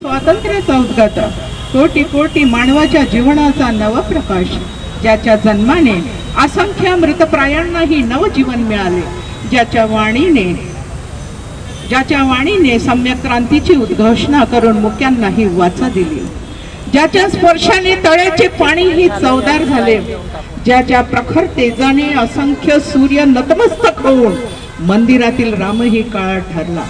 स्वातंत्र्याचा उद्गाता कोटी कोटी मानवाच्या जीवनाचा नवप्रकाश, ज्याच्या जन्माने असंख्य मृतप्रायांनाही नवजीवन मिळाले, ज्याच्या वाणीने सम्यक क्रांतीची उद्घोषणा करून मुक्यांनाही वाचा दिली, ज्याच्या स्पर्शाने तळ्याचे पाणीही चवदार झाले, ज्याच्या प्रखर तेजाने असंख्य सूर्य नतमस्तक होऊन मंदिरातील रामही काळा ठरला,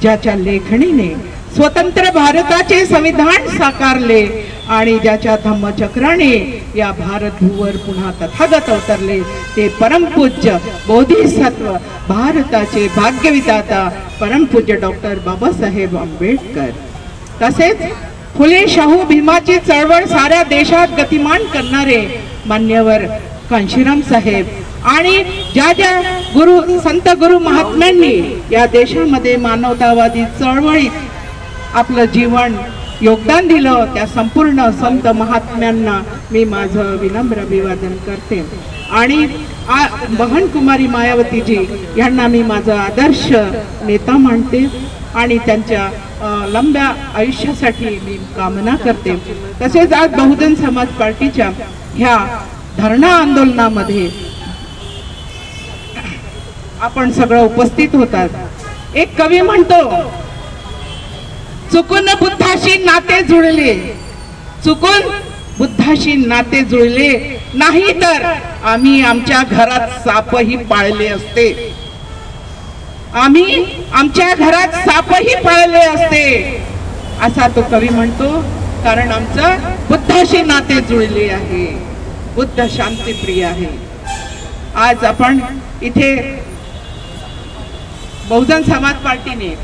ज्याच्या लेखणीने स्वतंत्र भारताचे संविधान साकारले आणि ज्याच्या धम्मचक्राने या भारत भूवर पुन्हा तथागत अवतरले, ते परमपूज्य बोधिसत्व भारताचे भाग्यविधाता परमपूज्य डॉक्टर बाबासाहेब आंबेडकर। तसेच फुले शाहू भीमाची चळवळ साऱ्या देशात गतिमान करणारे मान्यवर कांशीराम साहेब आणि ज्या संत गुरु महात्म्यांनी या देशामध्ये मानवतावादी चळवळीत आपलं जीवन योगदान दिलं, त्या संपूर्ण संत महात्म्यांना मी माझं विनम्र अभिवादन करते आणि बहन कुमारी मायावतीजी यांना मी माझा आदर्श नेता मानते आणि त्यांच्या लंब्या आयुष्यासाठी मी कामना करते। तसेच आज बहुजन समाज पार्टीच्या ह्या धरणा आंदोलनामध्ये आपण सगळं उपस्थित होतात। एक कवी म्हणतो, चुकून बुद्धाशी नाते जुळले, चुकून बुद्धाशी नाते जुळले नाही तर आम्ही आमच्या घरात सापही पाळले असते, आम्ही आमच्या घरात सापही पाळले असते असा तो कवी म्हणतो, कारण आमचं बुद्धाशी नाते जुळले आहे, बुद्ध शांतीप्रिय आहे। आज आपण इथे बहुजन समाज पार्टीने